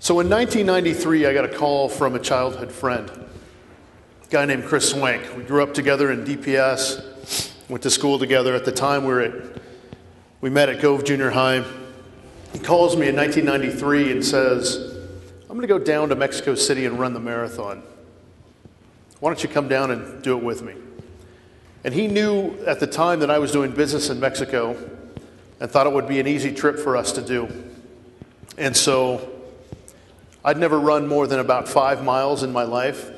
So in 1993, I got a call from a childhood friend, a guy named Chris Swank. We grew up together in DPS, went to school together. At the time, we met at Gove Junior High. He calls me in 1993 and says, I'm going to go down to Mexico City and run the marathon. Why don't you come down and do it with me? And he knew at the time that I was doing business in Mexico and thought it would be an easy trip for us to do. And so I'd never run more than about 5 miles in my life.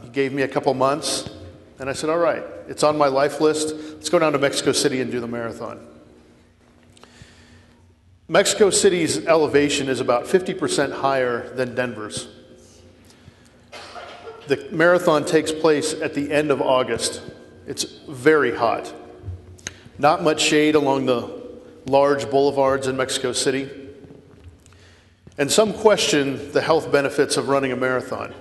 He gave me a couple months, and I said, all right, it's on my life list. Let's go down to Mexico City and do the marathon. Mexico City's elevation is about 50% higher than Denver's. The marathon takes place at the end of August. It's very hot. Not much shade along the large boulevards in Mexico City. And some question the health benefits of running a marathon.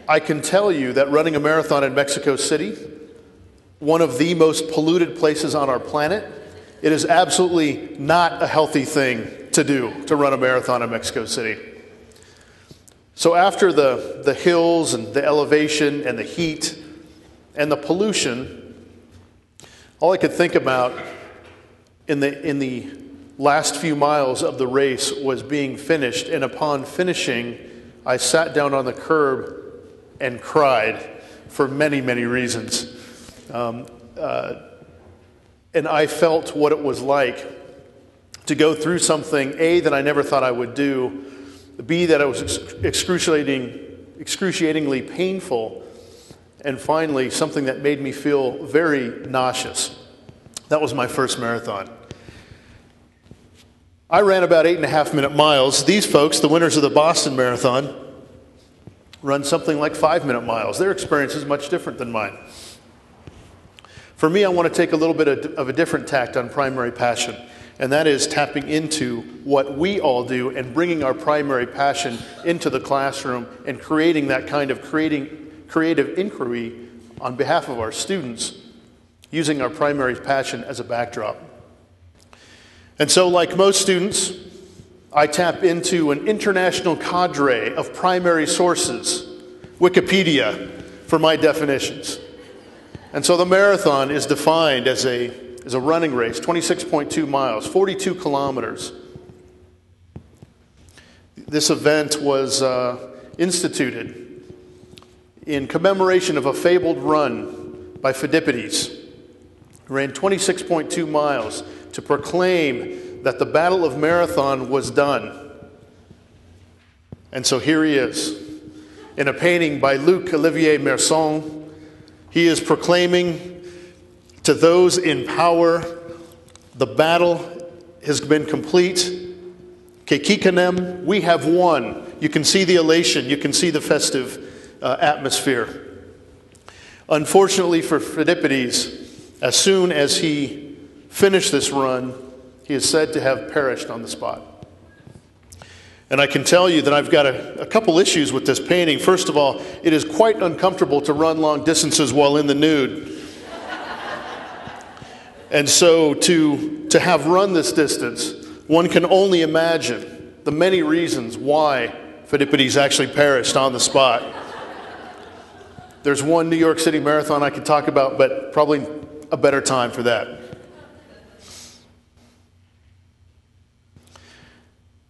I can tell you that running a marathon in Mexico City, one of the most polluted places on our planet, it is absolutely not a healthy thing to do, to run a marathon in Mexico City. So after the hills and the elevation and the heat and the pollution, all I could think about in the last few miles of the race was being finished, and upon finishing, I sat down on the curb and cried for many, many reasons. And I felt what it was like to go through something, A, that I never thought I would do, B, that it was excruciatingly painful, and finally, something that made me feel very nauseous. That was my first marathon. I ran about 8.5-minute miles. These folks, the winners of the Boston Marathon, run something like 5-minute miles. Their experience is much different than mine. For me, I want to take a little bit of a different tact on primary passion, and that is tapping into what we all do and bringing our primary passion into the classroom and creating that kind of creative inquiry on behalf of our students, using our primary passion as a backdrop. And so, like most students, I tap into an international cadre of primary sources, Wikipedia, for my definitions. And so the marathon is defined as a running race, 26.2 miles, 42 kilometers. This event was instituted in commemoration of a fabled run by Phidippides, who ran 26.2 miles to proclaim that the Battle of Marathon was done. And so here he is, in a painting by Luc Olivier Merson. He is proclaiming to those in power, the battle has been complete. Kekikanem, we have won. You can see the elation, you can see the festive atmosphere. Unfortunately for Phidippides, as soon as he finished this run, he is said to have perished on the spot. And I can tell you that I've got a couple issues with this painting. First of all, it is quite uncomfortable to run long distances while in the nude. And so to have run this distance, one can only imagine the many reasons why Phidippides actually perished on the spot. There's one New York City Marathon I could talk about, but probably a better time for that.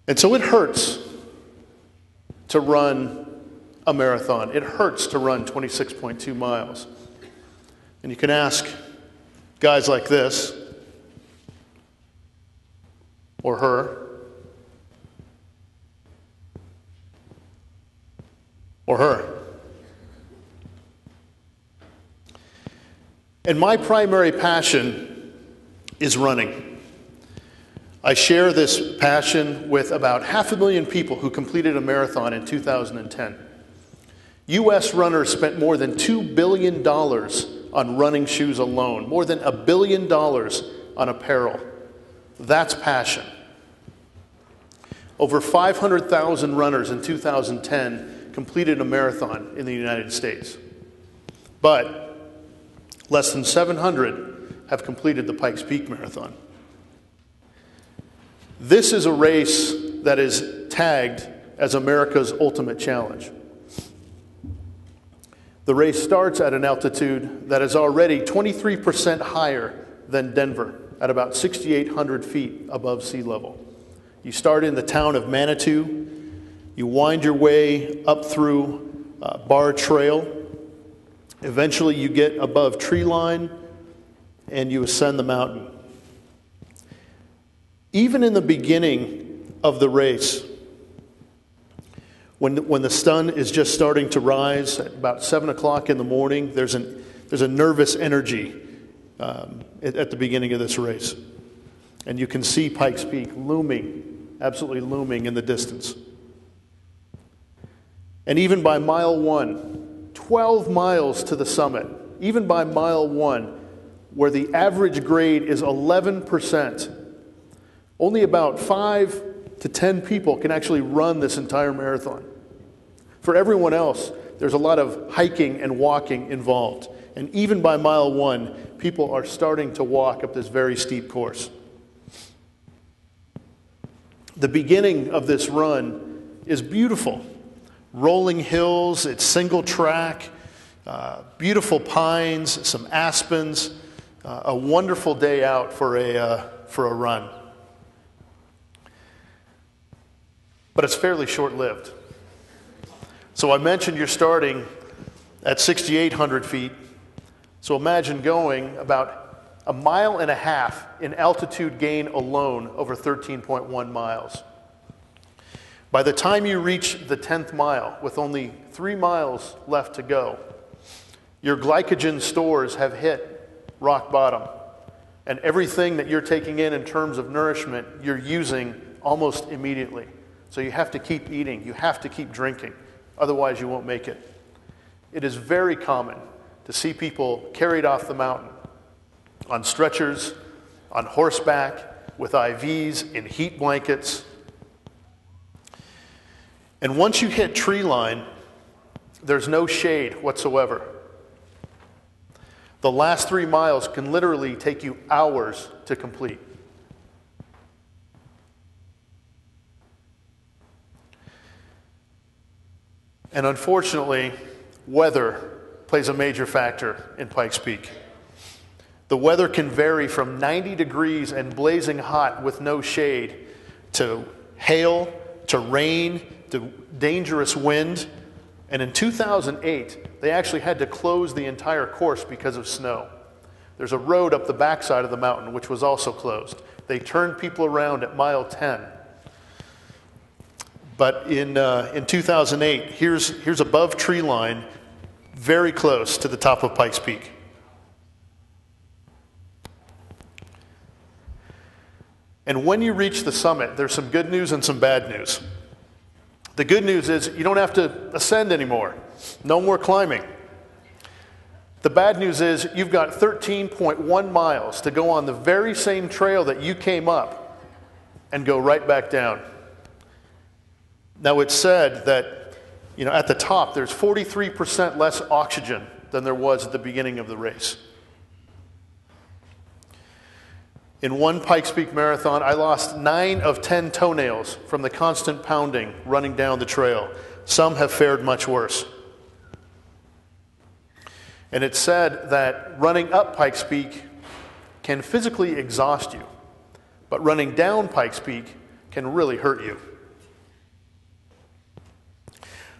And so it hurts to run a marathon. It hurts to run 26.2 miles. And you can ask guys like this, or her, or her. And my primary passion is running. I share this passion with about 500,000 people who completed a marathon in 2010. U.S. runners spent more than $2 billion on running shoes alone, more than $1 billion on apparel. That's passion. Over 500,000 runners in 2010 completed a marathon in the United States. But less than 700 have completed the Pikes Peak Marathon. This is a race that is tagged as America's Ultimate Challenge. The race starts at an altitude that is already 23% higher than Denver, at about 6,800 feet above sea level. You start in the town of Manitou. You wind your way up through Bar Trail. Eventually you get above tree line and you ascend the mountain. Even in the beginning of the race, when the sun is just starting to rise at about 7 o'clock in the morning, there's a nervous energy at the beginning of this race. And you can see Pikes Peak looming, absolutely looming in the distance. And even by mile 1, 12 miles to the summit, even by mile 1, where the average grade is 11%, only about 5 to 10 people can actually run this entire marathon. For everyone else, there's a lot of hiking and walking involved. And even by mile 1, people are starting to walk up this very steep course. The beginning of this run is beautiful. Rolling hills, it's single track, beautiful pines, some aspens, a wonderful day out for a run. But it's fairly short-lived. So I mentioned you're starting at 6,800 feet. So imagine going about 1.5 miles in altitude gain alone over 13.1 miles. By the time you reach the 10th mile, with only 3 miles left to go, your glycogen stores have hit rock bottom. And everything that you're taking in terms of nourishment, you're using almost immediately. So you have to keep eating, you have to keep drinking, otherwise you won't make it. It is very common to see people carried off the mountain on stretchers, on horseback, with IVs, in heat blankets. And once you hit tree line, there's no shade whatsoever. The last 3 miles can literally take you hours to complete. And unfortunately, weather plays a major factor in Pikes Peak. The weather can vary from 90 degrees and blazing hot with no shade to hail, to rain, to dangerous wind. And in 2008, they actually had to close the entire course because of snow. There's a road up the backside of the mountain which was also closed. They turned people around at mile 10. But in 2008, here's above tree line, very close to the top of Pikes Peak. And when you reach the summit, there's some good news and some bad news. The good news is you don't have to ascend anymore. No more climbing. The bad news is you've got 13.1 miles to go on the very same trail that you came up and go right back down. Now it's said that, at the top there's 43% less oxygen than there was at the beginning of the race. In one Pikes Peak marathon, I lost 9 of 10 toenails from the constant pounding running down the trail. Some have fared much worse. And it's said that running up Pikes Peak can physically exhaust you, but running down Pikes Peak can really hurt you.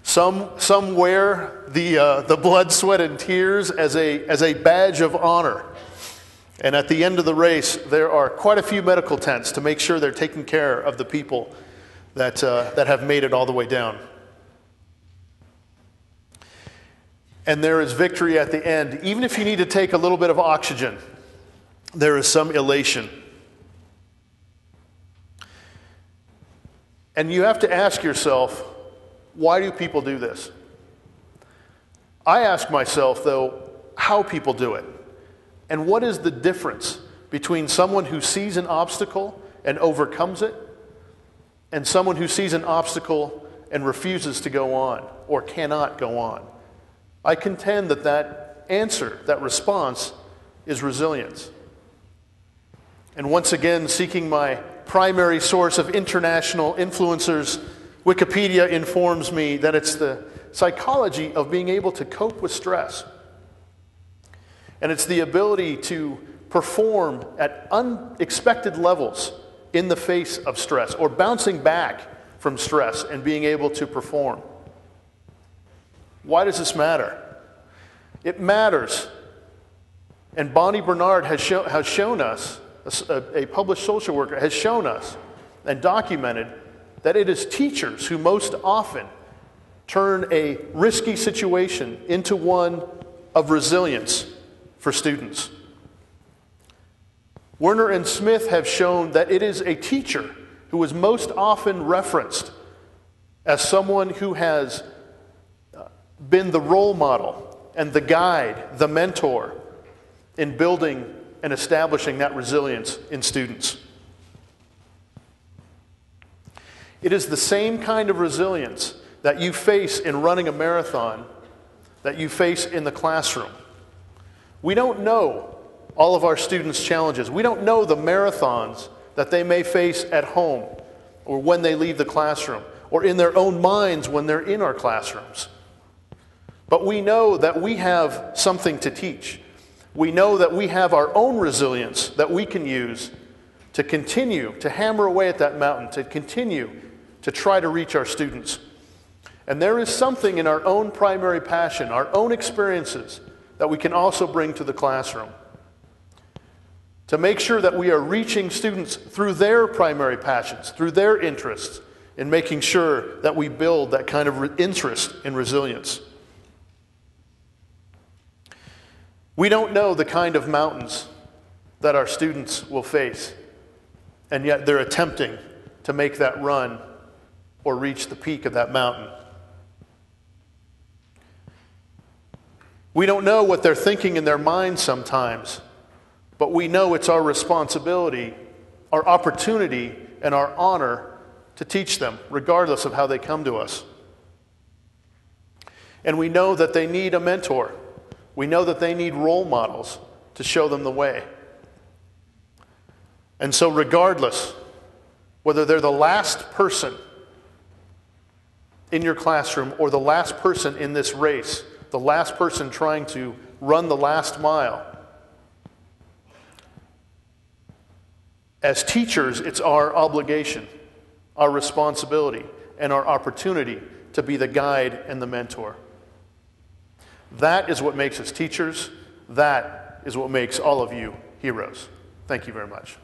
Some wear the blood, sweat, and tears as a badge of honor. And at the end of the race, there are quite a few medical tents to make sure they're taking care of the people that have made it all the way down. And there is victory at the end. Even if you need to take a little bit of oxygen, there is some elation. And you have to ask yourself, why do people do this? I ask myself, though, how people do it. And what is the difference between someone who sees an obstacle and overcomes it, and someone who sees an obstacle and refuses to go on or cannot go on? I contend that answer, that response, is resilience. And once again, seeking my primary source of international influencers, Wikipedia informs me that it's the psychology of being able to cope with stress. And it's the ability to perform at unexpected levels in the face of stress, or bouncing back from stress and being able to perform. Why does this matter? It matters. And Bonnie Bernard has shown us, a published social worker, has shown us and documented that it is teachers who most often turn a risky situation into one of resilience for students. Werner and Smith have shown that it is a teacher who is most often referenced as someone who has been the role model and the guide, the mentor, in building and establishing that resilience in students. It is the same kind of resilience that you face in running a marathon that you face in the classroom. We don't know all of our students' challenges. We don't know the marathons that they may face at home or when they leave the classroom or in their own minds when they're in our classrooms. But we know that we have something to teach. We know that we have our own resilience that we can use to continue to hammer away at that mountain, to continue to try to reach our students. And there is something in our own primary passion, our own experiences, that we can also bring to the classroom to make sure that we are reaching students through their primary passions, through their interests, in making sure that we build that kind of interest in resilience. We don't know the kind of mountains that our students will face, and yet they're attempting to make that run or reach the peak of that mountain. We don't know what they're thinking in their minds sometimes, but we know it's our responsibility, our opportunity, and our honor to teach them, regardless of how they come to us. And we know that they need a mentor. We know that they need role models to show them the way. And so regardless, whether they're the last person in your classroom or the last person in this race, the last person trying to run the last mile, as teachers, it's our obligation, our responsibility, and our opportunity to be the guide and the mentor. That is what makes us teachers. That is what makes all of you heroes. Thank you very much.